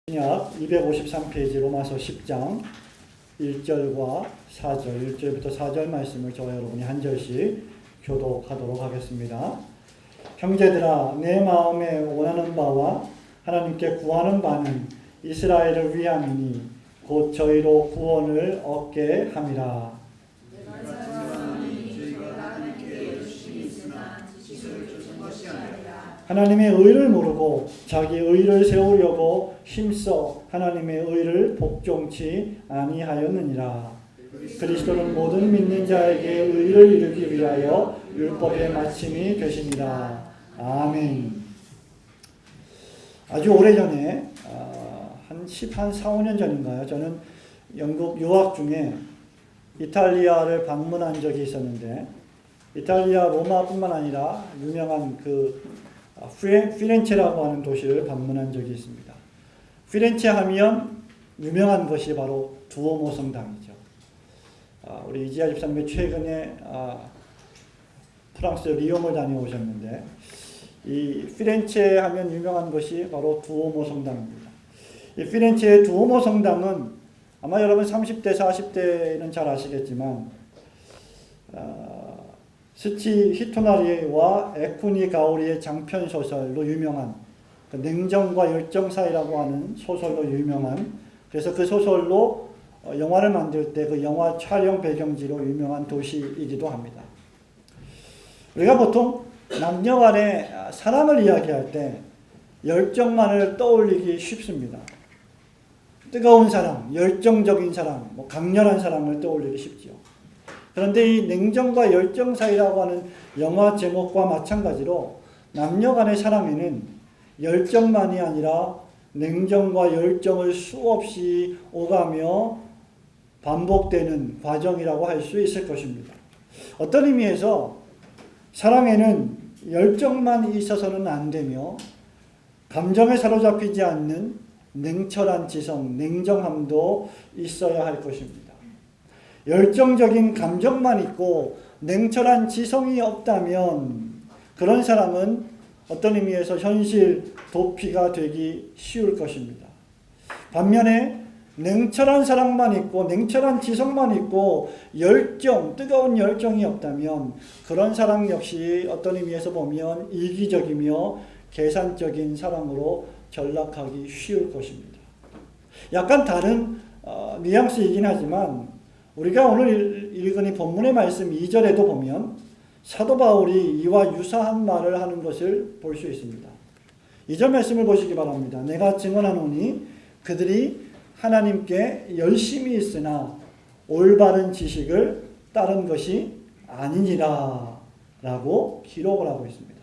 신약 253페이지 로마서 10장 1절과 4절, 1절부터 4절 말씀을 저와 여러분이 한 절씩 교독하도록 하겠습니다. 형제들아, 내 마음에 원하는 바와 하나님께 구하는 바는 이스라엘을 위함이니 곧 저희로 구원을 얻게 함이라. 하나님의 의를 모르고 자기 의를 세우려고 힘써 하나님의 의를 복종치 아니하였느니라. 그리스도는 모든 믿는 자에게 의를 이루기 위하여 율법의 마침이 되시니라. 아멘. 아주 오래전에 한 4, 5년 전인가요? 저는 영국 유학 중에 이탈리아를 방문한 적이 있었는데, 이탈리아 로마뿐만 아니라 유명한 피렌체라고 하는 도시를 방문한 적이 있습니다. 피렌체 하면 유명한 것이 바로 두오모 성당이죠. 우리 이지아 집사님이 최근에 프랑스 리옹을 다녀오셨는데, 이 피렌체 하면 유명한 것이 바로 두오모 성당입니다. 이 피렌체의 두오모 성당은 아마 여러분 30대, 40대는 잘 아시겠지만 스치 히토나리와 에쿠니 가오리의 장편 소설로 유명한 냉정과 열정 사이라고 하는 소설로 유명한, 그래서 그 소설로 영화를 만들 때 그 영화 촬영 배경지로 유명한 도시이기도 합니다. 우리가 보통 남녀 간의 사랑을 이야기할 때 열정만을 떠올리기 쉽습니다. 뜨거운 사랑, 열정적인 사랑, 강렬한 사랑을 떠올리기 쉽지요. 그런데 이 냉정과 열정 사이라고 하는 영화 제목과 마찬가지로 남녀 간의 사랑에는 열정만이 아니라 냉정과 열정을 수없이 오가며 반복되는 과정이라고 할 수 있을 것입니다. 어떤 의미에서 사랑에는 열정만 있어서는 안 되며 감정에 사로잡히지 않는 냉철한 지성, 냉정함도 있어야 할 것입니다. 열정적인 감정만 있고 냉철한 지성이 없다면 그런 사람은 어떤 의미에서 현실 도피가 되기 쉬울 것입니다. 반면에 냉철한 사랑만 있고 냉철한 지성만 있고 열정, 뜨거운 열정이 없다면 그런 사랑 역시 어떤 의미에서 보면 이기적이며 계산적인 사랑으로 전락하기 쉬울 것입니다. 약간 다른 뉘앙스이긴 하지만 우리가 오늘 읽은 이 본문의 말씀 2절에도 보면 사도 바울이 이와 유사한 말을 하는 것을 볼 수 있습니다. 2절 말씀을 보시기 바랍니다. 내가 증언하노니 그들이 하나님께 열심히 있으나 올바른 지식을 따른 것이 아니니라 라고 기록을 하고 있습니다.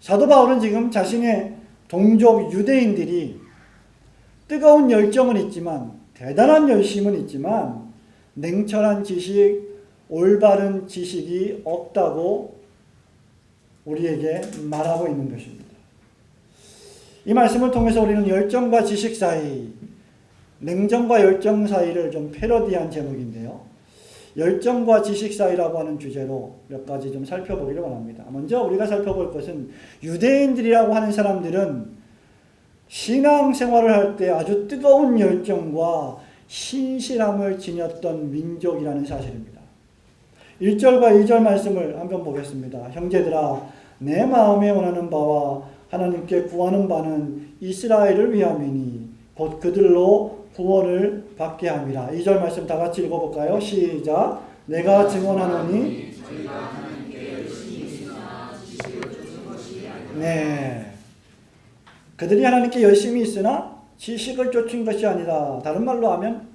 사도 바울은 지금 자신의 동족 유대인들이 뜨거운 열정은 있지만, 대단한 열심은 있지만 냉철한 지식, 올바른 지식이 없다고 우리에게 말하고 있는 것입니다. 이 말씀을 통해서 우리는 열정과 지식 사이, 냉정과 열정 사이를 좀 패러디한 제목인데요. 열정과 지식 사이라고 하는 주제로 몇 가지 좀 살펴보기를 원합니다. 먼저 우리가 살펴볼 것은 유대인들이라고 하는 사람들은 신앙생활을 할 때 아주 뜨거운 열정과 신실함을 지녔던 민족이라는 사실입니다. 1절과 2절 말씀을 한번 보겠습니다. 형제들아, 내 마음에 원하는 바와 하나님께 구하는 바는 이스라엘을 위함이니 곧 그들로 구원을 받게 함이라. 2절 말씀 다 같이 읽어볼까요? 시작. 내가 증언하노니 네, 그들이 하나님께 열심히 있으나 지식을 쫓은 것이 아니다. 다른 말로 하면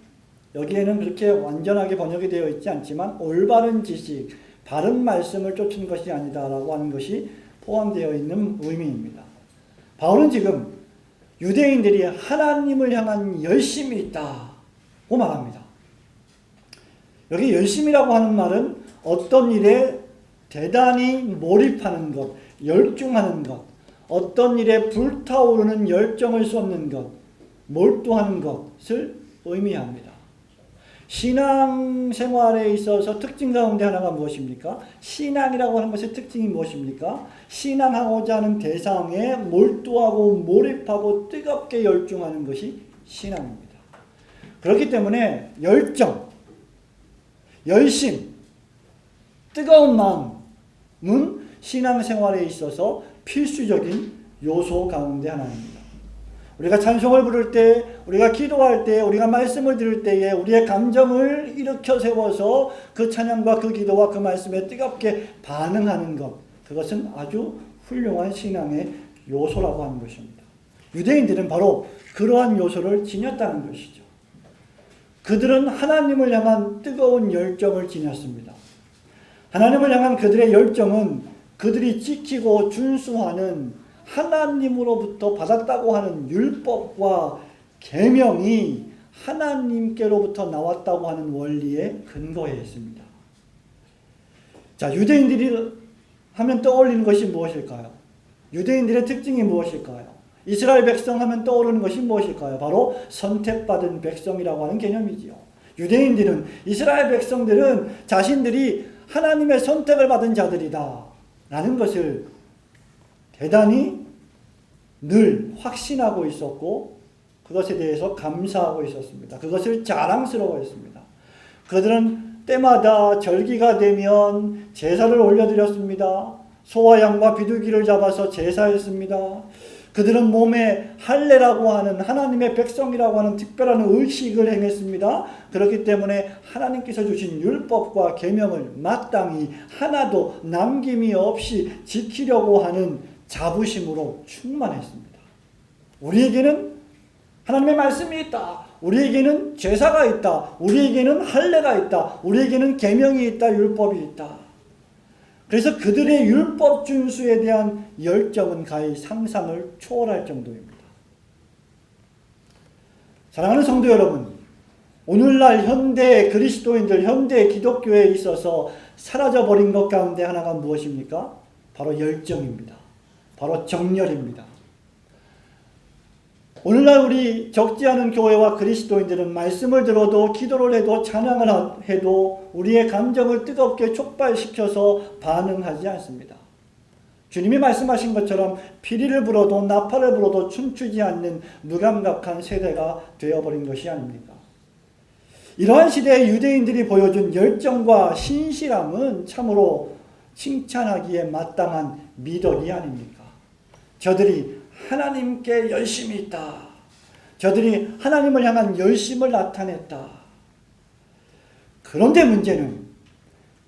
여기에는 그렇게 완전하게 번역이 되어 있지 않지만 올바른 지식, 바른 말씀을 쫓은 것이 아니다 라고 하는 것이 포함되어 있는 의미입니다. 바울은 지금 유대인들이 하나님을 향한 열심이 있다고 말합니다. 여기 열심이라고 하는 말은 어떤 일에 대단히 몰입하는 것, 열중하는 것, 어떤 일에 불타오르는 열정을 쏟는 것, 몰두하는 것을 의미합니다. 신앙생활에 있어서 특징 가운데 하나가 무엇입니까? 신앙이라고 하는 것의 특징이 무엇입니까? 신앙하고자 하는 대상에 몰두하고 몰입하고 뜨겁게 열중하는 것이 신앙입니다. 그렇기 때문에 열정, 열심, 뜨거운 마음은 신앙생활에 있어서 필수적인 요소 가운데 하나입니다. 우리가 찬송을 부를 때, 우리가 기도할 때, 우리가 말씀을 들을 때에 우리의 감정을 일으켜 세워서 그 찬양과 그 기도와 그 말씀에 뜨겁게 반응하는 것, 그것은 아주 훌륭한 신앙의 요소라고 하는 것입니다. 유대인들은 바로 그러한 요소를 지녔다는 것이죠. 그들은 하나님을 향한 뜨거운 열정을 지녔습니다. 하나님을 향한 그들의 열정은 그들이 지키고 준수하는 하나님으로부터 받았다고 하는 율법과 계명이 하나님께로부터 나왔다고 하는 원리에 근거해 있습니다. 자, 유대인들이 하면 떠올리는 것이 무엇일까요? 유대인들의 특징이 무엇일까요? 이스라엘 백성 하면 떠오르는 것이 무엇일까요? 바로 선택받은 백성이라고 하는 개념이지요. 유대인들은, 이스라엘 백성들은 자신들이 하나님의 선택을 받은 자들이다 라는 것을 대단히 늘 확신하고 있었고 그것에 대해서 감사하고 있었습니다. 그것을 자랑스러워했습니다. 그들은 때마다 절기가 되면 제사를 올려드렸습니다. 소와 양과 비둘기를 잡아서 제사했습니다. 그들은 몸에 할례라고 하는 하나님의 백성이라고 하는 특별한 의식을 행했습니다. 그렇기 때문에 하나님께서 주신 율법과 계명을 마땅히 하나도 남김이 없이 지키려고 하는 자부심으로 충만했습니다. 우리에게는 하나님의 말씀이 있다. 우리에게는 제사가 있다. 우리에게는 할례가 있다. 우리에게는 계명이 있다. 율법이 있다. 그래서 그들의 율법 준수에 대한 열정은 가히 상상을 초월할 정도입니다. 사랑하는 성도 여러분, 오늘날 현대 그리스도인들, 현대 기독교에 있어서 사라져버린 것 가운데 하나가 무엇입니까? 바로 열정입니다. 바로 정열입니다. 오늘날 우리 적지 않은 교회와 그리스도인들은 말씀을 들어도 기도를 해도 찬양을 해도 우리의 감정을 뜨겁게 촉발시켜서 반응하지 않습니다. 주님이 말씀하신 것처럼 피리를 불어도 나팔을 불어도 춤추지 않는 무감각한 세대가 되어버린 것이 아닙니까? 이러한 시대의 유대인들이 보여준 열정과 신실함은 참으로 칭찬하기에 마땅한 미덕이 아닙니까? 저들이 하나님께 열심이 있다. 저들이 하나님을 향한 열심을 나타냈다. 그런데 문제는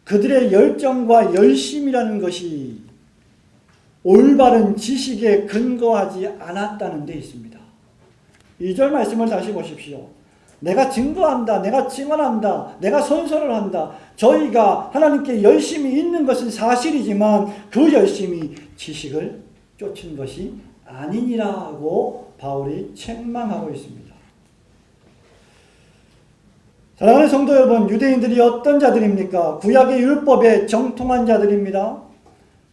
그들의 열정과 열심이라는 것이 올바른 지식에 근거하지 않았다는 데 있습니다. 2절 말씀을 다시 보십시오. 내가 증거한다. 내가 증언한다. 내가 선서를 한다. 저희가 하나님께 열심히 있는 것은 사실이지만 그 열심이 지식을 쫓은 것이 아니니라고 바울이 책망하고 있습니다. 사랑하는 성도 여러분, 유대인들이 어떤 자들입니까? 구약의 율법에 정통한 자들입니다.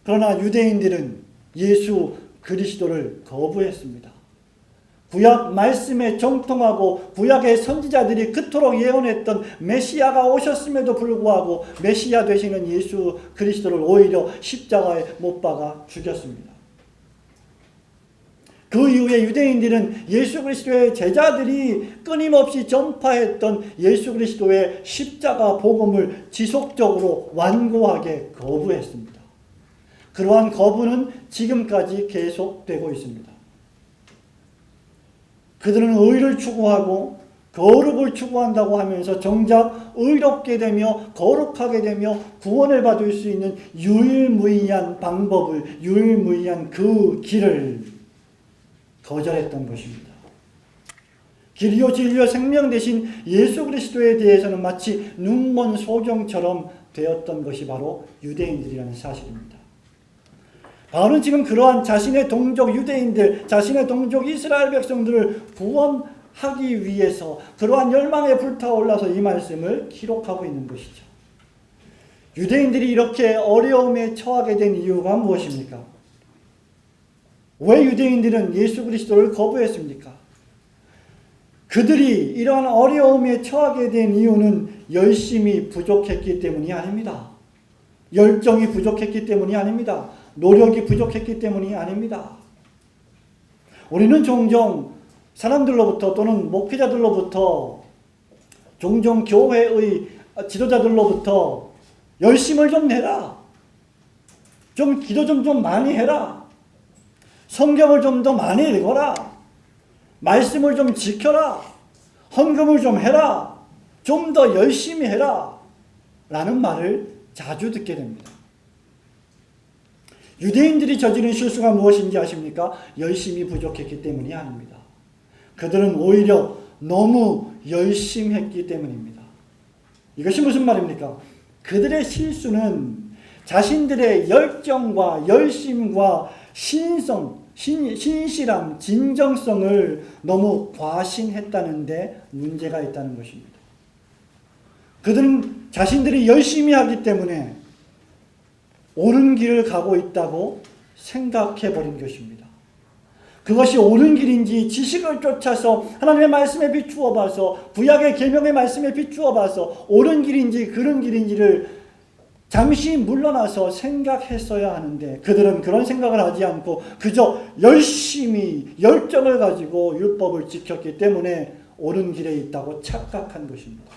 그러나 유대인들은 예수 그리스도를 거부했습니다. 구약 말씀에 정통하고 구약의 선지자들이 그토록 예언했던 메시아가 오셨음에도 불구하고 메시아 되시는 예수 그리스도를 오히려 십자가에 못 박아 죽였습니다. 그 이후에 유대인들은 예수 그리스도의 제자들이 끊임없이 전파했던 예수 그리스도의 십자가 복음을 지속적으로 완고하게 거부했습니다. 그러한 거부는 지금까지 계속되고 있습니다. 그들은 의를 추구하고 거룩을 추구한다고 하면서 정작 의롭게 되며 거룩하게 되며 구원을 받을 수 있는 유일무이한 방법을, 유일무이한 그 길을 거절했던 것입니다. 길이요 진리요 생명 되신 예수 그리스도에 대해서는 마치 눈먼 소경처럼 되었던 것이 바로 유대인들이라는 사실입니다. 바울은 지금 그러한 자신의 동족 유대인들, 자신의 동족 이스라엘 백성들을 구원하기 위해서 그러한 열망에 불타올라서 이 말씀을 기록하고 있는 것이죠. 유대인들이 이렇게 어려움에 처하게 된 이유가 무엇입니까? 왜 유대인들은 예수 그리스도를 거부했습니까? 그 그들이 이러한 어려움에 처하게 된 이유는 열심이 부족했기 때문이 아닙니다. 열정이 부족했기 때문이 아닙니다. 노력이 부족했기 때문이 아닙니다. 우리는 종종 사람들로부터 또는 목회자들로부터 종종 교회의 지도자들로부터 열심을 좀 내라. 좀 기도 좀 많이 해라. 성경을 좀 더 많이 읽어라. 말씀을 좀 지켜라. 헌금을 좀 해라. 좀 더 열심히 해라. 라는 말을 자주 듣게 됩니다. 유대인들이 저지른 실수가 무엇인지 아십니까? 열심이 부족했기 때문이 아닙니다. 그들은 오히려 너무 열심했기 때문입니다. 이것이 무슨 말입니까? 그들의 실수는 자신들의 열정과 열심과 신실함, 진정성을 너무 과신했다는데 문제가 있다는 것입니다. 그들은 자신들이 열심히 하기 때문에 옳은 길을 가고 있다고 생각해버린 것입니다. 그것이 옳은 길인지 지식을 쫓아서 하나님의 말씀에 비추어 봐서 구약의 계명의 말씀에 비추어 봐서 옳은 길인지 그른 길인지를 잠시 물러나서 생각했어야 하는데 그들은 그런 생각을 하지 않고 그저 열심히 열정을 가지고 율법을 지켰기 때문에 옳은 길에 있다고 착각한 것입니다.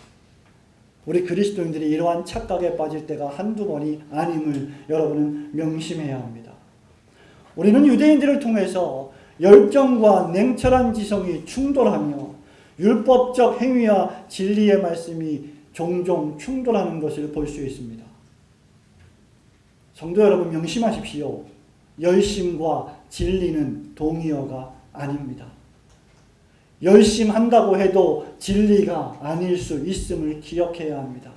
우리 그리스도인들이 이러한 착각에 빠질 때가 한두 번이 아님을 여러분은 명심해야 합니다. 우리는 유대인들을 통해서 열정과 냉철한 지성이 충돌하며 율법적 행위와 진리의 말씀이 종종 충돌하는 것을 볼 수 있습니다. 성도 여러분 명심하십시오. 열심과 진리는 동의어가 아닙니다. 열심한다고 해도 진리가 아닐 수 있음을 기억해야 합니다.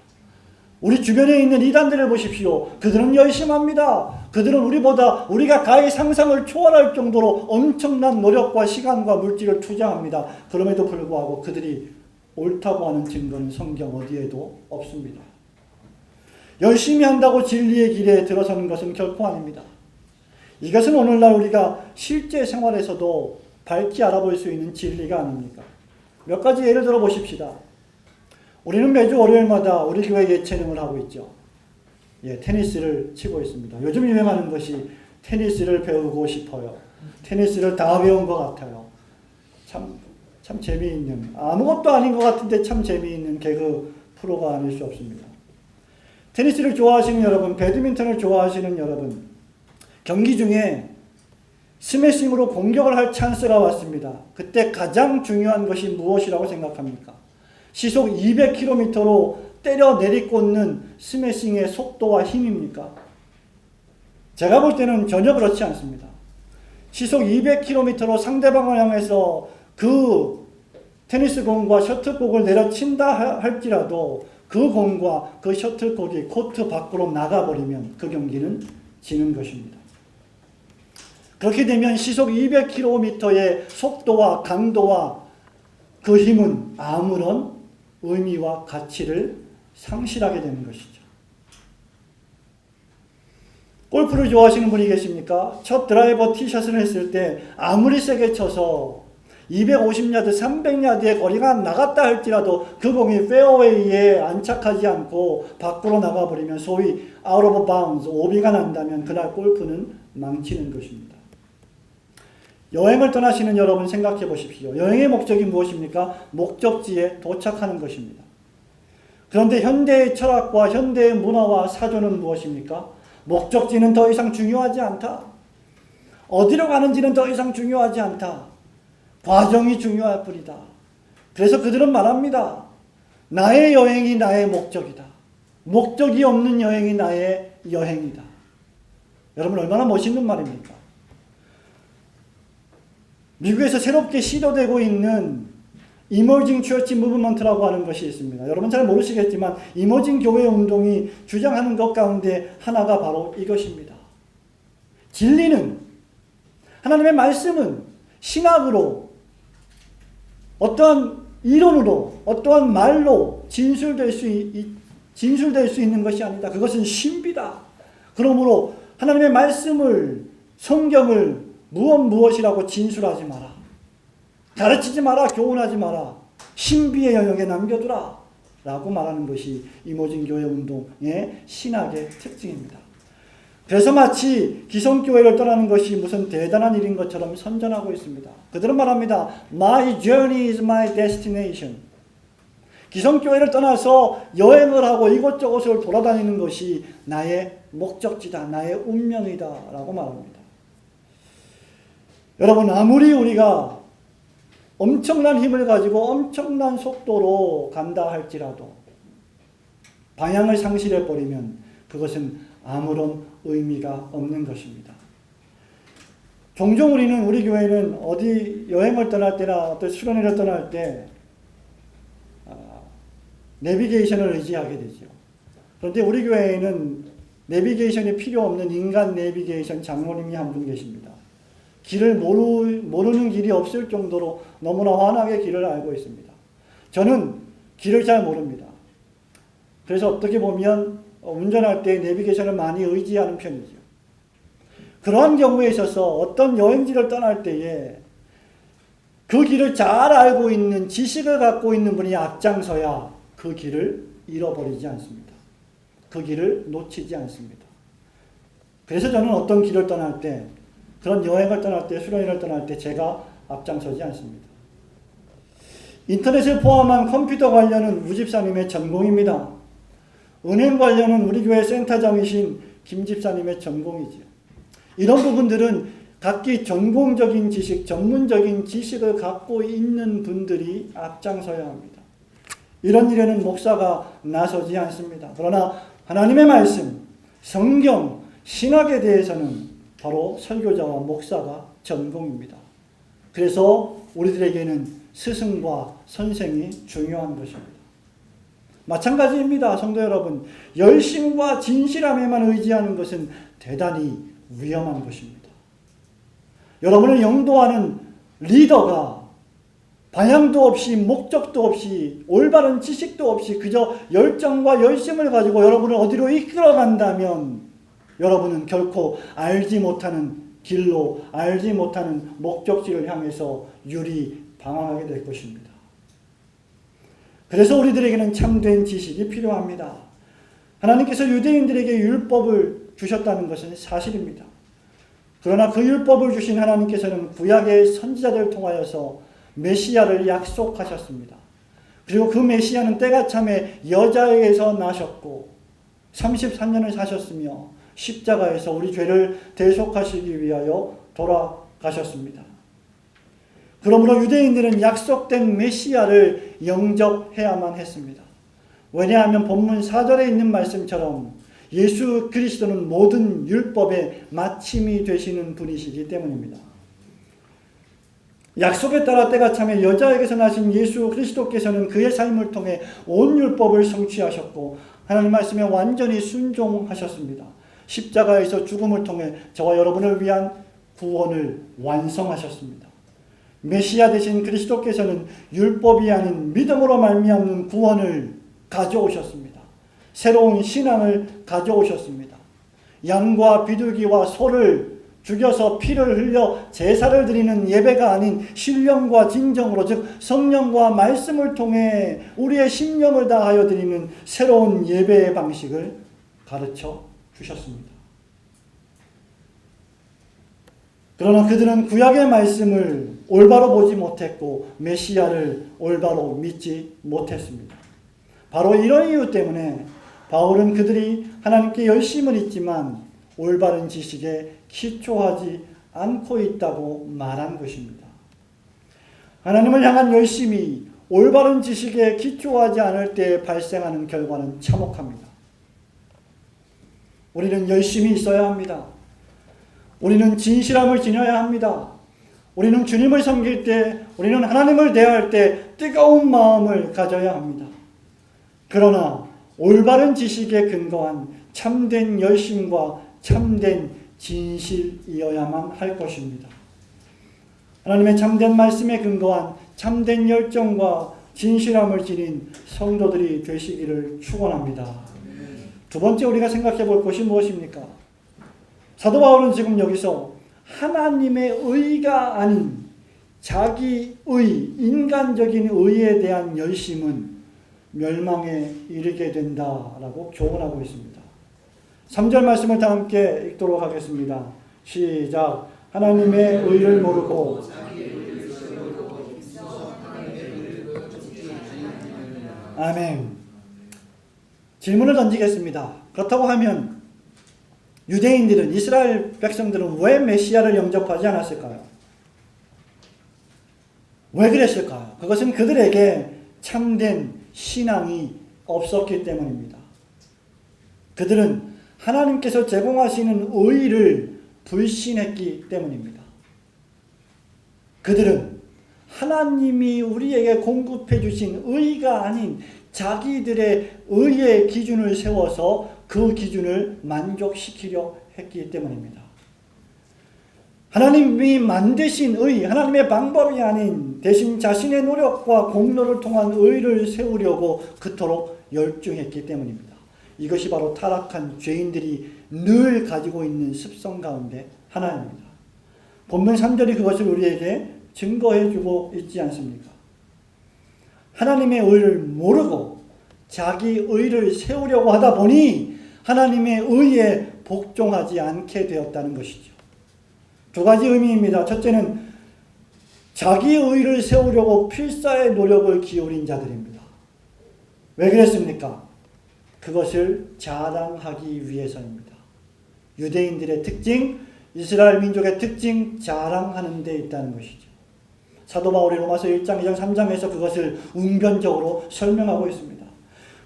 우리 주변에 있는 이단들을 보십시오. 그들은 열심합니다. 그들은 우리가 가히 상상을 초월할 정도로 엄청난 노력과 시간과 물질을 투자합니다. 그럼에도 불구하고 그들이 옳다고 하는 증거는 성경 어디에도 없습니다. 열심히 한다고 진리의 길에 들어서는 것은 결코 아닙니다. 이것은 오늘날 우리가 실제 생활에서도 밝히 알아볼 수 있는 진리가 아닙니까? 몇 가지 예를 들어 보십시다. 우리는 매주 월요일마다 우리 교회 예체능을 하고 있죠. 테니스를 치고 있습니다. 요즘 유행하는 것이 테니스를 배우고 싶어요. 테니스를 다 배운 것 같아요. 참 재미있는, 아무것도 아닌 것 같은데 참 재미있는 개그 프로가 아닐 수 없습니다. 테니스를 좋아하시는 여러분, 배드민턴을 좋아하시는 여러분, 경기 중에 스매싱으로 공격을 할 찬스가 왔습니다. 그때 가장 중요한 것이 무엇이라고 생각합니까? 시속 200km로 때려 내리꽂는 스매싱의 속도와 힘입니까? 제가 볼 때는 전혀 그렇지 않습니다. 시속 200km로 상대방을 향해서 그 테니스 공과 셔틀콕을 내려친다 할지라도 그 공과 그 셔틀콕이 코트 밖으로 나가버리면 그 경기는 지는 것입니다. 그렇게 되면 시속 200km의 속도와 강도와 그 힘은 아무런 의미와 가치를 상실하게 되는 것이죠. 골프를 좋아하시는 분이 계십니까? 첫 드라이버 티샷을 했을 때 아무리 세게 쳐서 250야드, 300야드의 거리가 나갔다 할지라도 그 공이 페어웨이에 안착하지 않고 밖으로 나가버리면 소위 out of bounds, 오비가 난다면 그날 골프는 망치는 것입니다. 여행을 떠나시는 여러분 생각해 보십시오. 여행의 목적이 무엇입니까? 목적지에 도착하는 것입니다. 그런데 현대의 철학과 현대의 문화와 사조는 무엇입니까? 목적지는 더 이상 중요하지 않다. 어디로 가는지는 더 이상 중요하지 않다. 과정이 중요할 뿐이다. 그래서 그들은 말합니다. 나의 여행이 나의 목적이다. 목적이 없는 여행이 나의 여행이다. 여러분 얼마나 멋있는 말입니까? 미국에서 새롭게 시도되고 있는 이머징 처치 무브먼트라고 하는 것이 있습니다. 여러분 잘 모르시겠지만 이머징 교회 운동이 주장하는 것 가운데 하나가 바로 이것입니다. 진리는, 하나님의 말씀은 신학으로, 어떠한 이론으로, 어떠한 말로 진술될 수 있는 것이 아니다. 그것은 신비다. 그러므로 하나님의 말씀을, 성경을 무엇이라고 진술하지 마라. 가르치지 마라. 교훈하지 마라. 신비의 영역에 남겨두라 라고 말하는 것이 이모진교회 운동의 신학의 특징입니다. 그래서 마치 기성교회를 떠나는 것이 무슨 대단한 일인 것처럼 선전하고 있습니다. 그들은 말합니다. My journey is my destination. 기성교회를 떠나서 여행을 하고 이곳저곳을 돌아다니는 것이 나의 목적지다, 나의 운명이다 라고 말합니다. 여러분, 아무리 우리가 엄청난 힘을 가지고 엄청난 속도로 간다 할지라도 방향을 상실해버리면 그것은 아무런 의미가 없는 것입니다. 종종 우리 교회는 어디 여행을 떠날 때나 어떤 수련회를 떠날 때 내비게이션을 의지하게 되죠. 그런데 우리 교회에는 내비게이션이 필요 없는 인간 내비게이션 장로님이 한 분 계십니다. 길을 모르는 길이 없을 정도로 너무나 환하게 길을 알고 있습니다. 저는 길을 잘 모릅니다. 그래서 어떻게 보면 운전할 때 내비게이션을 많이 의지하는 편이죠. 그러한 경우에 있어서 어떤 여행지를 떠날 때에 그 길을 잘 알고 있는 지식을 갖고 있는 분이 앞장서야 그 길을 잃어버리지 않습니다. 그 길을 놓치지 않습니다. 그래서 저는 어떤 길을 떠날 때, 그런 여행을 떠날 때, 수련회를 떠날 때 제가 앞장서지 않습니다. 인터넷을 포함한 컴퓨터 관련은 우 집사님의 전공입니다. 은행 관련은 우리 교회 센터장이신 김 집사님의 전공이죠. 이런 부분들은 각기 전공적인 지식, 전문적인 지식을 갖고 있는 분들이 앞장서야 합니다. 이런 일에는 목사가 나서지 않습니다. 그러나 하나님의 말씀, 성경, 신학에 대해서는 바로 설교자와 목사가 전공입니다. 그래서 우리들에게는 스승과 선생이 중요한 것입니다. 마찬가지입니다. 성도 여러분, 열심과 진실함에만 의지하는 것은 대단히 위험한 것입니다. 여러분을 영도하는 리더가 방향도 없이 목적도 없이 올바른 지식도 없이 그저 열정과 열심을 가지고 여러분을 어디로 이끌어간다면 여러분은 결코 알지 못하는 길로, 알지 못하는 목적지를 향해서 유리방황하게 될 것입니다. 그래서 우리들에게는 참된 지식이 필요합니다. 하나님께서 유대인들에게 율법을 주셨다는 것은 사실입니다. 그러나 그 율법을 주신 하나님께서는 구약의 선지자들을 통하여서 메시아를 약속하셨습니다. 그리고 그 메시아는 때가 참에 여자에게서 나셨고 33년을 사셨으며 십자가에서 우리 죄를 대속하시기 위하여 돌아가셨습니다. 그러므로 유대인들은 약속된 메시아를 영접해야만 했습니다. 왜냐하면 본문 4절에 있는 말씀처럼 예수 그리스도는 모든 율법의 마침이 되시는 분이시기 때문입니다. 약속에 따라 때가 참에 여자에게서 나신 예수 그리스도께서는 그의 삶을 통해 온 율법을 성취하셨고 하나님 말씀에 완전히 순종하셨습니다. 십자가에서 죽음을 통해 저와 여러분을 위한 구원을 완성하셨습니다. 메시아 되신 그리스도께서는 율법이 아닌 믿음으로 말미암는 구원을 가져오셨습니다. 새로운 신앙을 가져오셨습니다. 양과 비둘기와 소를 죽여서 피를 흘려 제사를 드리는 예배가 아닌 신령과 진정으로, 즉 성령과 말씀을 통해 우리의 심령을 다하여 드리는 새로운 예배의 방식을 가르쳐 주셨습니다. 그러나 그들은 구약의 말씀을 올바로 보지 못했고 메시아를 올바로 믿지 못했습니다. 바로 이런 이유 때문에 바울은 그들이 하나님께 열심은 있지만 올바른 지식에 기초하지 않고 있다고 말한 것입니다. 하나님을 향한 열심이 올바른 지식에 기초하지 않을 때 발생하는 결과는 참혹합니다. 우리는 열심이 있어야 합니다. 우리는 진실함을 지녀야 합니다. 우리는 주님을 섬길 때, 우리는 하나님을 대할 때 뜨거운 마음을 가져야 합니다. 그러나 올바른 지식에 근거한 참된 열심과 참된 진실이어야만 할 것입니다. 하나님의 참된 말씀에 근거한 참된 열정과 진실함을 지닌 성도들이 되시기를 축원합니다. 두 번째 우리가 생각해 볼 것이 무엇입니까? 사도 바울은 지금 여기서 하나님의 의가 아닌 자기의 인간적인 의에 대한 열심은 멸망에 이르게 된다라고 교훈하고 있습니다. 3절 말씀을 다 함께 읽도록 하겠습니다. 시작. 하나님의 의를 모르고 아멘. 질문을 던지겠습니다. 그렇다고 하면 유대인들은, 이스라엘 백성들은 왜 메시아를 영접하지 않았을까요? 왜 그랬을까요? 그것은 그들에게 참된 신앙이 없었기 때문입니다. 그들은 하나님께서 제공하시는 의를 불신했기 때문입니다. 그들은 하나님이 우리에게 공급해 주신 의가 아닌 자기들의 의의 기준을 세워서 그 기준을 만족시키려 했기 때문입니다. 하나님이 만드신 의, 하나님의 방법이 아닌 대신 자신의 노력과 공로를 통한 의를 세우려고 그토록 열중했기 때문입니다. 이것이 바로 타락한 죄인들이 늘 가지고 있는 습성 가운데 하나입니다. 본문 3절이 그것을 우리에게 증거해주고 있지 않습니까? 하나님의 의를 모르고 자기 의를 세우려고 하다 보니 하나님의 의에 복종하지 않게 되었다는 것이죠. 두 가지 의미입니다. 첫째는 자기 의를 세우려고 필사의 노력을 기울인 자들입니다. 왜 그랬습니까? 그것을 자랑하기 위해서입니다. 유대인들의 특징, 이스라엘 민족의 특징, 자랑하는 데 있다는 것이죠. 사도 바울이 로마서 1장, 2장, 3장에서 그것을 웅변적으로 설명하고 있습니다.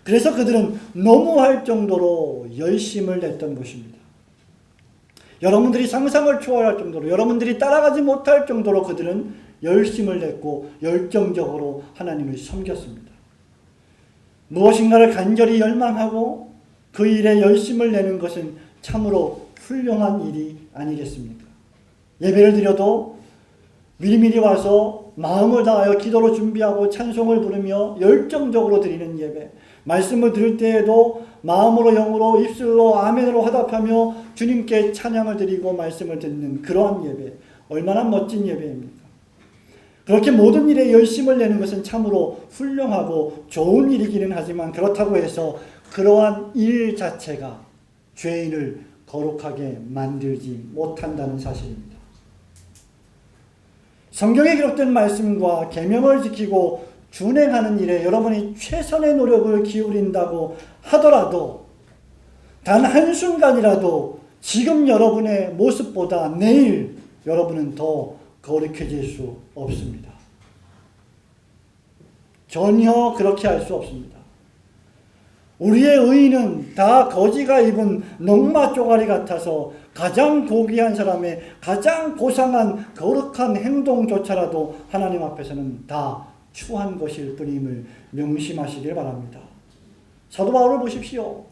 그래서 그들은 너무할 정도로 열심을 냈던 것입니다. 여러분들이 상상을 초월할 정도로, 여러분들이 따라가지 못할 정도로 그들은 열심을 냈고 열정적으로 하나님을 섬겼습니다. 무엇인가를 간절히 열망하고 그 일에 열심을 내는 것은 참으로 훌륭한 일이 아니겠습니까? 예배를 드려도 미리미리 와서 마음을 다하여 기도로 준비하고 찬송을 부르며 열정적으로 드리는 예배, 말씀을 들을 때에도 마음으로 영으로 입술로 아멘으로 화답하며 주님께 찬양을 드리고 말씀을 듣는 그러한 예배, 얼마나 멋진 예배입니까? 그렇게 모든 일에 열심을 내는 것은 참으로 훌륭하고 좋은 일이기는 하지만 그렇다고 해서 그러한 일 자체가 죄인을 거룩하게 만들지 못한다는 사실입니다. 성경에 기록된 말씀과 계명을 지키고 준행하는 일에 여러분이 최선의 노력을 기울인다고 하더라도 단 한순간이라도 지금 여러분의 모습보다 내일 여러분은 더 거룩해질 수 없습니다. 전혀 그렇게 할 수 없습니다. 우리의 의인은 다 거지가 입은 농마 쪼가리 같아서 가장 고귀한 사람의 가장 고상한 거룩한 행동조차라도 하나님 앞에서는 다 추한 것일 뿐임을 명심하시길 바랍니다. 사도 바울을 보십시오.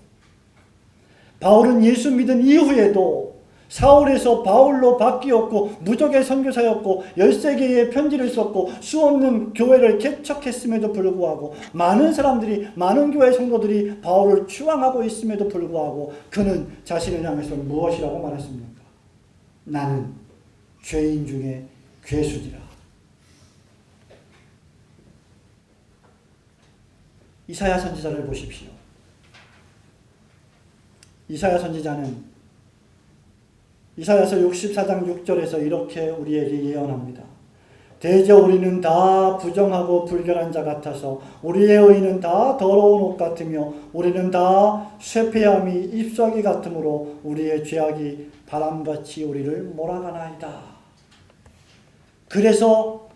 바울은 예수 믿은 이후에도 사울에서 바울로 바뀌었고 무적의 선교사였고 13개의 편지를 썼고 수없는 교회를 개척했음에도 불구하고 많은 사람들이, 많은 교회 성도들이 바울을 추앙하고 있음에도 불구하고 그는 자신을 향해서 무엇이라고 말했습니까? 나는 죄인 중에 괴수지라. 이사야 선지자를 보십시오. 이사야 선지자는 이사야서 64장 6절에서 이렇게 우리에게 예언합니다. 대저 우리는 다 부정하고 불결한 자 같아서 우리의 의는 다 더러운 옷 같으며 우리는 다 쇠폐함이 잎사귀 같으므로 우리의 죄악이 바람같이 우리를 몰아가나이다. 그래서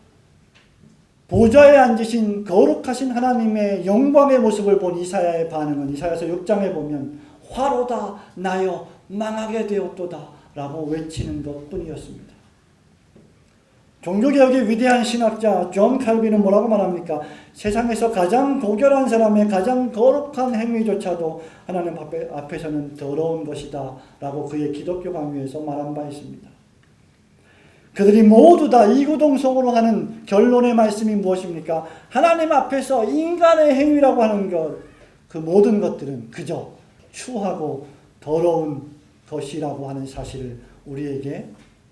보좌에 앉으신 거룩하신 하나님의 영광의 모습을 본 이사야의 반응은 이사야서 6장에 보면 화로다 나여 망하게 되었도다 라고 외치는 것뿐이었습니다. 종교개혁의 위대한 신학자 존 칼빈은 뭐라고 말합니까? 세상에서 가장 고결한 사람의 가장 거룩한 행위조차도 하나님 앞에서는 더러운 것이다 라고 그의 기독교 강요에서 말한 바 있습니다. 그들이 모두 다 이구동성으로 하는 결론의 말씀이 무엇입니까? 하나님 앞에서 인간의 행위라고 하는 것, 그 모든 것들은 그저 추하고 더러운 것이라고 하는 사실을 우리에게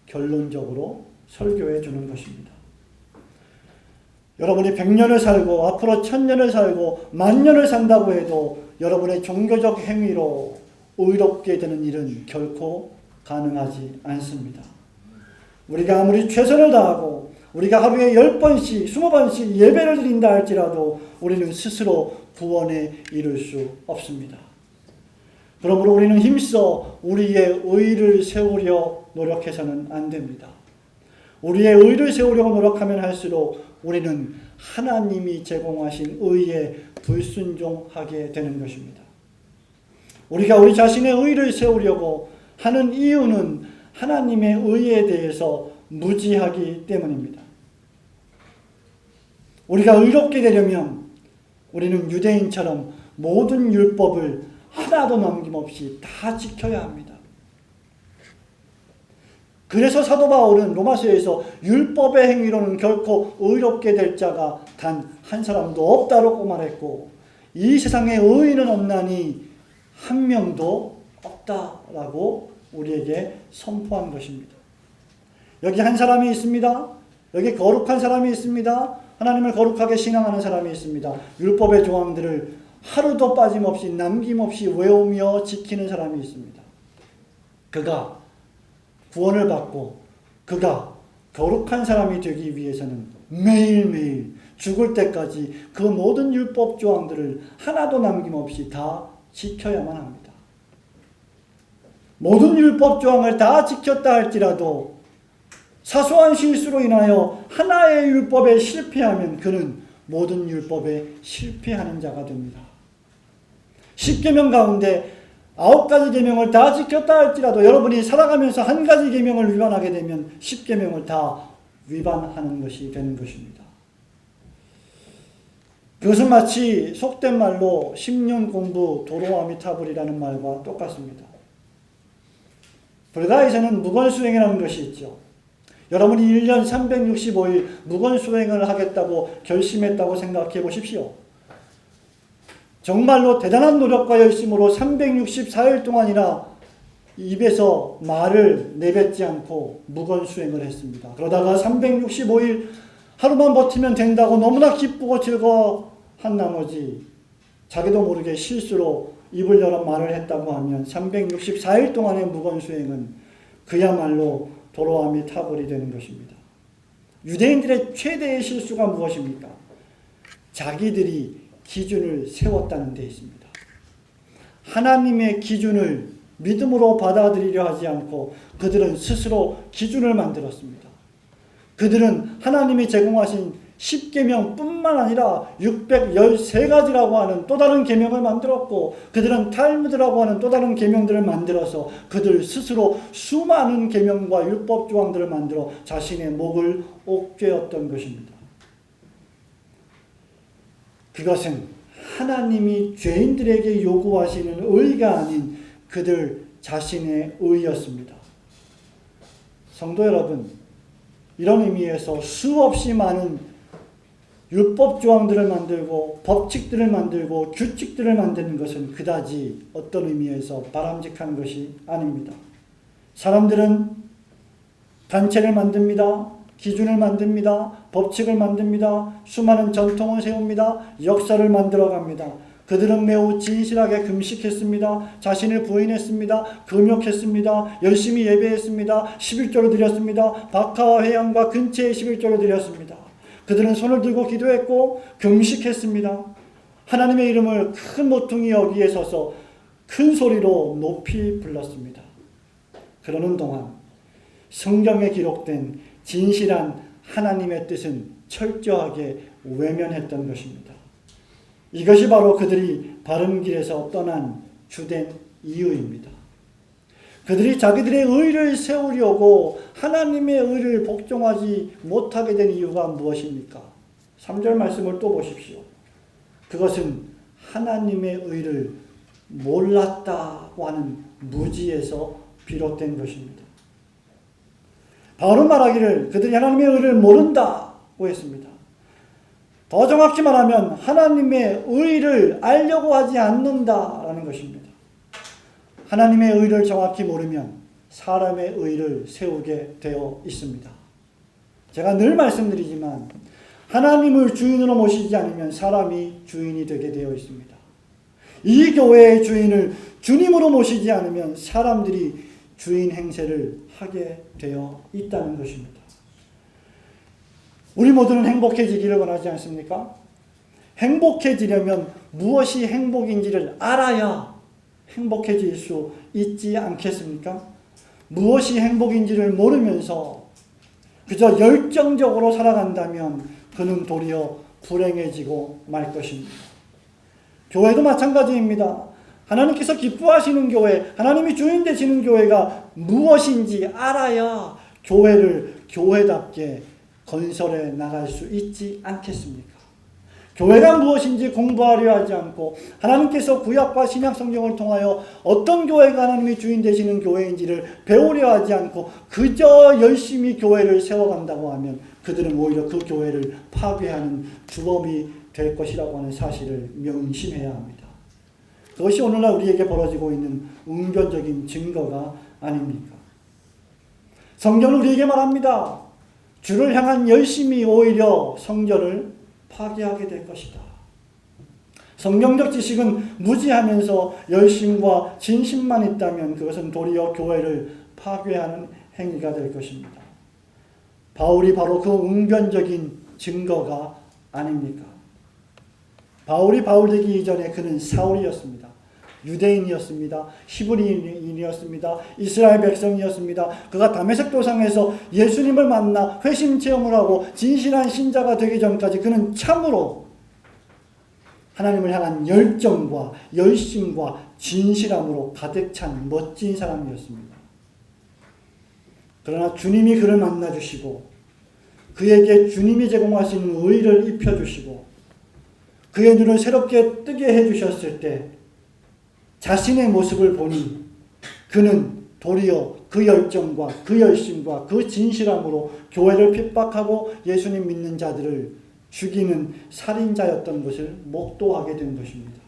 결론적으로 설교해 주는 것입니다. 여러분이 100년을 살고 앞으로 1000년을 살고 10,000년을 산다고 해도 여러분의 종교적 행위로 의롭게 되는 일은 결코 가능하지 않습니다. 우리가 아무리 최선을 다하고 우리가 하루에 10번씩 20번씩 예배를 드린다 할지라도 우리는 스스로 구원에 이를 수 없습니다. 그러므로 우리는 힘써 우리의 의를 세우려 노력해서는 안 됩니다. 우리의 의를 세우려고 노력하면 할수록 우리는 하나님이 제공하신 의에 불순종하게 되는 것입니다. 우리가 우리 자신의 의를 세우려고 하는 이유는 하나님의 의에 대해서 무지하기 때문입니다. 우리가 의롭게 되려면 우리는 유대인처럼 모든 율법을 하나도 남김없이 다 지켜야 합니다. 그래서 사도 바울은 로마서에서 율법의 행위로는 결코 의롭게 될 자가 단 한 사람도 없다고 말했고 이 세상에 의인은 없나니 한 명도 없다라고 우리에게 선포한 것입니다. 여기 한 사람이 있습니다. 여기 거룩한 사람이 있습니다. 하나님을 거룩하게 신앙하는 사람이 있습니다. 율법의 조항들을 하루도 빠짐없이 남김없이 외우며 지키는 사람이 있습니다. 그가 구원을 받고 그가 거룩한 사람이 되기 위해서는 매일매일 죽을 때까지 그 모든 율법 조항들을 하나도 남김없이 다 지켜야만 합니다. 모든 율법 조항을 다 지켰다 할지라도 사소한 실수로 인하여 하나의 율법에 실패하면 그는 모든 율법에 실패하는 자가 됩니다. 10계명 가운데 9가지 계명을 다 지켰다 할지라도 여러분이 살아가면서 한 가지 계명을 위반하게 되면 10계명을 다 위반하는 것이 되는 것입니다. 그것은 마치 속된 말로 10년 공부 도로아미타불이라는 말과 똑같습니다. 불가에서는 무건수행이라는 것이 있죠. 여러분이 1년 365일 무건수행을 하겠다고 결심했다고 생각해 보십시오. 정말로 대단한 노력과 열심으로 364일 동안이나 입에서 말을 내뱉지 않고 무건수행을 했습니다. 그러다가 365일 하루만 버티면 된다고 너무나 기쁘고 즐거워한 나머지 자기도 모르게 실수로 입을 열어 말을 했다고 하면 364일 동안의 무건수행은 그야말로 도로아미타불이 되는 것입니다. 유대인들의 최대의 실수가 무엇입니까? 자기들이 기준을 세웠다는 데 있습니다. 하나님의 기준을 믿음으로 받아들이려 하지 않고 그들은 스스로 기준을 만들었습니다. 그들은 하나님이 제공하신 10계명뿐만 아니라 613가지라고 하는 또 다른 계명을 만들었고 그들은 탈무드라고 하는 또 다른 계명들을 만들어서 그들 스스로 수많은 계명과 율법 조항들을 만들어 자신의 목을 옥죄었던 것입니다. 그것은 하나님이 죄인들에게 요구하시는 의가 아닌 그들 자신의 의였습니다. 성도 여러분, 이런 의미에서 수없이 많은 율법 조항들을 만들고 법칙들을 만들고 규칙들을 만드는 것은 그다지 어떤 의미에서 바람직한 것이 아닙니다. 사람들은 단체를 만듭니다. 기준을 만듭니다. 법칙을 만듭니다. 수많은 전통을 세웁니다. 역사를 만들어갑니다. 그들은 매우 진실하게 금식했습니다. 자신을 부인했습니다. 금욕했습니다. 열심히 예배했습니다. 11조를 드렸습니다. 박하와 회양과 근체의 11조를 드렸습니다. 그들은 손을 들고 기도했고 금식했습니다. 하나님의 이름을 큰 모퉁이 여기에 서서 큰 소리로 높이 불렀습니다. 그러는 동안 성경에 기록된 진실한 하나님의 뜻은 철저하게 외면했던 것입니다. 이것이 바로 그들이 바른 길에서 떠난 주된 이유입니다. 그들이 자기들의 의를 세우려고 하나님의 의를 복종하지 못하게 된 이유가 무엇입니까? 3절 말씀을 또 보십시오. 그것은 하나님의 의를 몰랐다고 하는 무지에서 비롯된 것입니다. 바울은 말하기를 그들이 하나님의 의를 모른다고 했습니다. 더 정확히 말하면 하나님의 의를 알려고 하지 않는다라는 것입니다. 하나님의 의를 정확히 모르면 사람의 의를 세우게 되어 있습니다. 제가 늘 말씀드리지만 하나님을 주인으로 모시지 않으면 사람이 주인이 되게 되어 있습니다. 이 교회의 주인을 주님으로 모시지 않으면 사람들이 주인 행세를 하게 되어 있다는 것입니다. 우리 모두는 행복해지기를 원하지 않습니까? 행복해지려면 무엇이 행복인지를 알아야 행복해질 수 있지 않겠습니까? 무엇이 행복인지를 모르면서 그저 열정적으로 살아간다면 그는 도리어 불행해지고 말 것입니다. 교회도 마찬가지입니다. 하나님께서 기뻐하시는 교회, 하나님이 주인 되시는 교회가 무엇인지 알아야 교회를 교회답게 건설해 나갈 수 있지 않겠습니까? 교회가 무엇인지 공부하려 하지 않고 하나님께서 구약과 신약 성경을 통하여 어떤 교회가 하나님이 주인 되시는 교회인지를 배우려 하지 않고 그저 열심히 교회를 세워간다고 하면 그들은 오히려 그 교회를 파괴하는 주범이 될 것이라고 하는 사실을 명심해야 합니다. 그것이 오늘날 우리에게 벌어지고 있는 웅변적인 증거가 아닙니까? 성경은 우리에게 말합니다. 주를 향한 열심이 오히려 성전을 파괴하게 될 것이다. 성경적 지식은 무지하면서 열심과 진심만 있다면 그것은 도리어 교회를 파괴하는 행위가 될 것입니다. 바울이 바로 그 웅변적인 증거가 아닙니까? 바울이 바울 되기 이전에 그는 사울이었습니다. 유대인이었습니다. 히브리인이었습니다. 이스라엘 백성이었습니다. 그가 다메섹 도상에서 예수님을 만나 회심 체험을 하고 진실한 신자가 되기 전까지 그는 참으로 하나님을 향한 열정과 열심과 진실함으로 가득 찬 멋진 사람이었습니다. 그러나 주님이 그를 만나주시고 그에게 주님이 제공하시는 의를 입혀주시고 그의 눈을 새롭게 뜨게 해주셨을 때 자신의 모습을 보니 그는 도리어 그 열정과 그 열심과 그 진실함으로 교회를 핍박하고 예수님 믿는 자들을 죽이는 살인자였던 것을 목도하게 된 것입니다.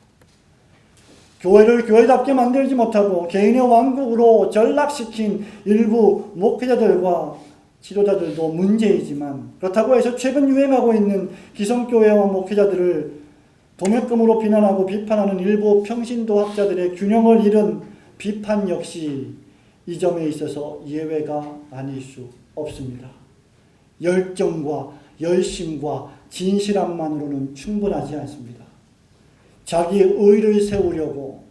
교회를 교회답게 만들지 못하고 개인의 왕국으로 전락시킨 일부 목회자들과 지도자들도 문제이지만 그렇다고 해서 최근 유행하고 있는 기성교회와 목회자들을 도매금으로 비난하고 비판하는 일부 평신도학자들의 균형을 잃은 비판 역시 이 점에 있어서 예외가 아닐 수 없습니다. 열정과 열심과 진실함만으로는 충분하지 않습니다. 자기의 의를 세우려고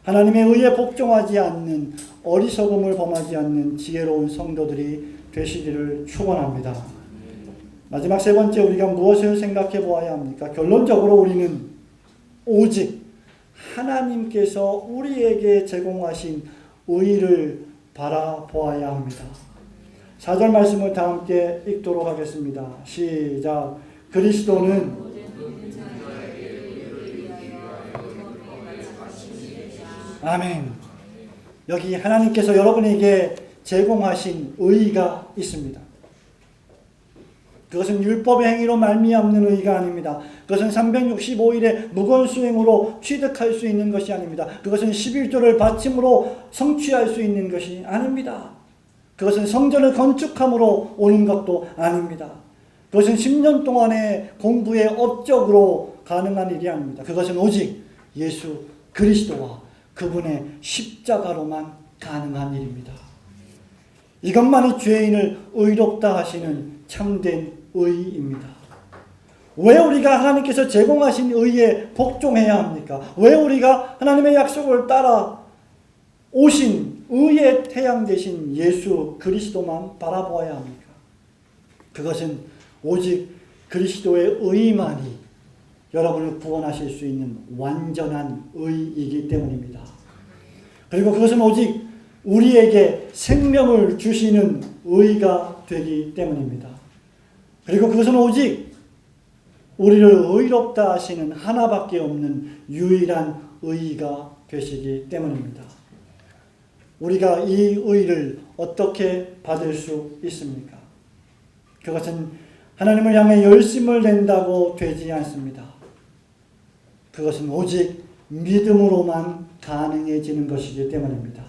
하나님의 의에 복종하지 않는 어리석음을 범하지 않는 지혜로운 성도들이 되시기를 축원합니다. 마지막 세 번째 우리가 무엇을 생각해 보아야 합니까? 결론적으로 우리는 오직 하나님께서 우리에게 제공하신 의를 바라보아야 합니다. 4절 말씀을 다 함께 읽도록 하겠습니다. 시작. 그리스도는 아멘. 여기 하나님께서 여러분에게 제공하신 의가 있습니다. 그것은 율법의 행위로 말미암는 의가 아닙니다. 그것은 365일의 무거운 수행으로 취득할 수 있는 것이 아닙니다. 그것은 11조를 바침으로 성취할 수 있는 것이 아닙니다. 그것은 성전을 건축함으로 오는 것도 아닙니다. 그것은 10년 동안의 공부의 업적으로 가능한 일이 아닙니다. 그것은 오직 예수 그리스도와 그분의 십자가로만 가능한 일입니다. 이것만이 죄인을 의롭다 하시는 참된 의입니다. 왜 우리가 하나님께서 제공하신 의에 복종해야 합니까? 왜 우리가 하나님의 약속을 따라 오신 의의 태양 되신 예수 그리스도만 바라보아야 합니까? 그것은 오직 그리스도의 의만이 여러분을 구원하실 수 있는 완전한 의이기 때문입니다. 그리고 그것은 오직 우리에게 생명을 주시는 의가 되기 때문입니다. 그리고 그것은 오직 우리를 의롭다 하시는 하나밖에 없는 유일한 의가 되시기 때문입니다. 우리가 이 의를 어떻게 받을 수 있습니까? 그것은 하나님을 향해 열심을 낸다고 되지 않습니다. 그것은 오직 믿음으로만 가능해지는 것이기 때문입니다.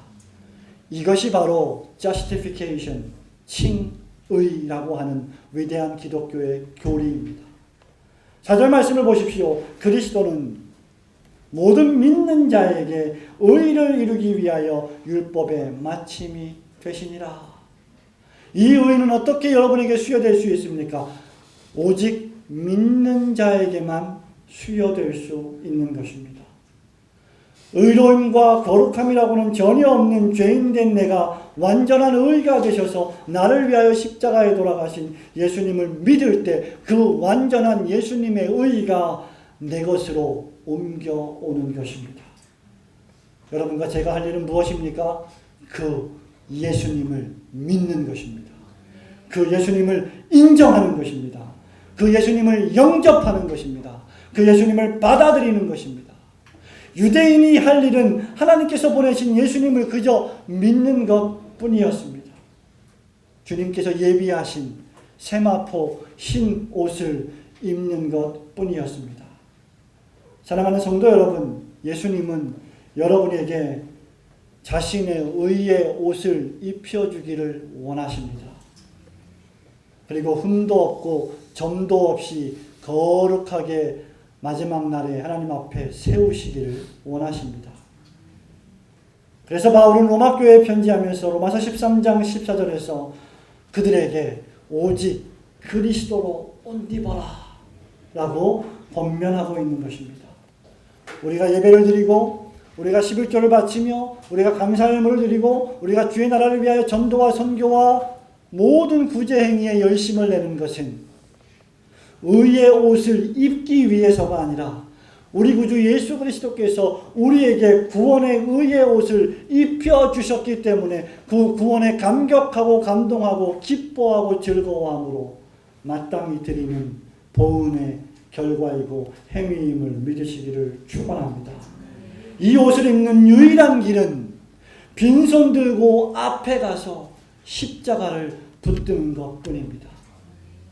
이것이 바로 justification, 칭의라고 하는 위대한 기독교의 교리입니다. 4절 말씀을 보십시오. 그리스도는 모든 믿는 자에게 의를 이루기 위하여 율법의 마침이 되시니라. 이 의는 어떻게 여러분에게 수여될 수 있습니까? 오직 믿는 자에게만 수여될 수 있는 것입니다. 의로움과 거룩함이라고는 전혀 없는 죄인된 내가 완전한 의가 되셔서 나를 위하여 십자가에 돌아가신 예수님을 믿을 때 그 완전한 예수님의 의가 내 것으로 옮겨오는 것입니다. 여러분과 제가 할 일은 무엇입니까? 그 예수님을 믿는 것입니다. 그 예수님을 인정하는 것입니다. 그 예수님을 영접하는 것입니다. 그 예수님을 받아들이는 것입니다. 유대인이 할 일은 하나님께서 보내신 예수님을 그저 믿는 것뿐이었습니다. 주님께서 예비하신 세마포 흰 옷을 입는 것뿐이었습니다. 사랑하는 성도 여러분, 예수님은 여러분에게 자신의 의의 옷을 입혀주기를 원하십니다. 그리고 흠도 없고 점도 없이 거룩하게 마지막 날에 하나님 앞에 세우시기를 원하십니다. 그래서 바울은 로마교회에 편지하면서 로마서 13장 14절에서 그들에게 오직 그리스도로 옷 입어라 라고 권면하고 있는 것입니다. 우리가 예배를 드리고 우리가 11조를 바치며 우리가 감사의 예물을 드리고 우리가 주의 나라를 위하여 전도와 선교와 모든 구제 행위에 열심을 내는 것은 의의 옷을 입기 위해서가 아니라 우리 구주 예수 그리스도께서 우리에게 구원의 의의 옷을 입혀주셨기 때문에 그 구원에 감격하고 감동하고 기뻐하고 즐거워함으로 마땅히 드리는 보은의 결과이고 행위임을 믿으시기를 축원합니다. 이 옷을 입는 유일한 길은 빈손 들고 앞에 가서 십자가를 붙드는 것뿐입니다.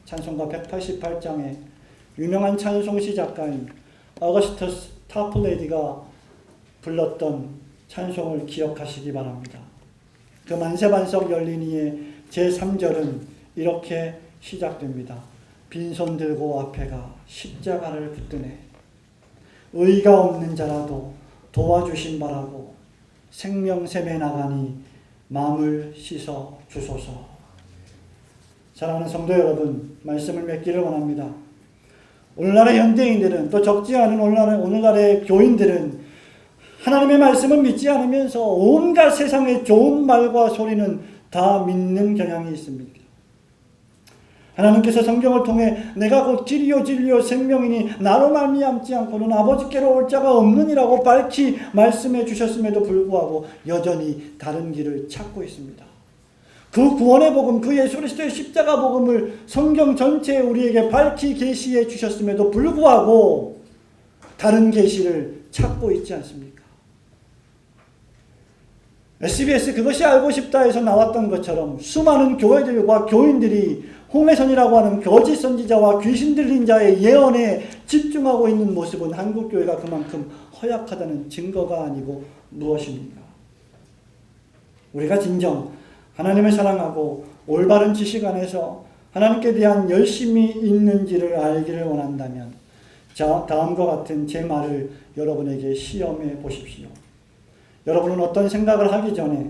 찬송가 188장에 유명한 찬송시 작가인 어거스터스 타플레디가 불렀던 찬송을 기억하시기 바랍니다. 그 만세반석 열리니의 제3절은 이렇게 시작됩니다. 빈손 들고 앞에 가 십자가를 붙드네. 의가 없는 자라도 도와주신 바라고 생명샘에 나가니 마음을 씻어 주소서. 사랑하는 성도 여러분, 말씀을 맺기를 원합니다. 오늘날의 현대인들은 또 적지 않은 오늘날의 교인들은 하나님의 말씀을 믿지 않으면서 온갖 세상의 좋은 말과 소리는 다 믿는 경향이 있습니다. 하나님께서 성경을 통해 내가 곧 길이요 진리요 생명이니 나로 말미암지 않고는 아버지께로 올 자가 없느니라고 밝히 말씀해 주셨음에도 불구하고 여전히 다른 길을 찾고 있습니다. 그 구원의 복음, 그 예수 그리스도의 십자가 복음을 성경 전체에 우리에게 밝히 계시해 주셨음에도 불구하고 다른 계시를 찾고 있지 않습니까? SBS 그것이 알고 싶다에서 나왔던 것처럼 수많은 교회들과 교인들이 홍해선이라고 하는 거짓 선지자와 귀신 들린 자의 예언에 집중하고 있는 모습은 한국교회가 그만큼 허약하다는 증거가 아니고 무엇입니까? 우리가 진정 하나님을 사랑하고 올바른 지식 안에서 하나님께 대한 열심이 있는지를 알기를 원한다면 다음과 같은 제 말을 여러분에게 시험해 보십시오. 여러분은 어떤 생각을 하기 전에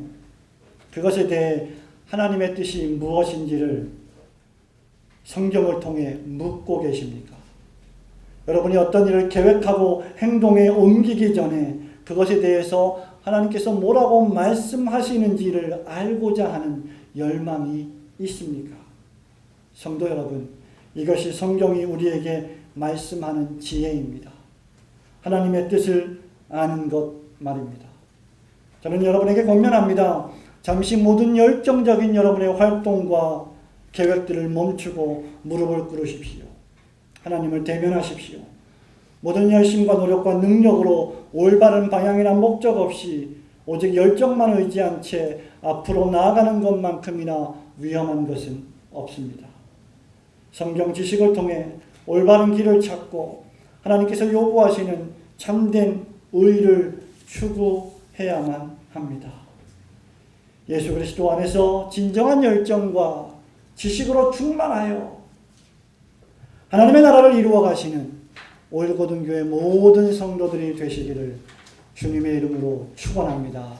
그것에 대해 하나님의 뜻이 무엇인지를 성경을 통해 묻고 계십니까? 여러분이 어떤 일을 계획하고 행동에 옮기기 전에 그것에 대해서 하나님께서 뭐라고 말씀하시는지를 알고자 하는 열망이 있습니까? 성도 여러분, 이것이 성경이 우리에게 말씀하는 지혜입니다. 하나님의 뜻을 아는 것 말입니다. 저는 여러분에게 권면합니다. 잠시 모든 열정적인 여러분의 활동과 계획들을 멈추고 무릎을 꿇으십시오. 하나님을 대면하십시오. 모든 열심과 노력과 능력으로 올바른 방향이나 목적 없이 오직 열정만 의지한 채 앞으로 나아가는 것만큼이나 위험한 것은 없습니다. 성경 지식을 통해 올바른 길을 찾고 하나님께서 요구하시는 참된 의를 추구해야만 합니다. 예수 그리스도 안에서 진정한 열정과 지식으로 충만하여 하나님의 나라를 이루어 가시는 오일고등교회 모든 성도들이 되시기를 주님의 이름으로 축원합니다.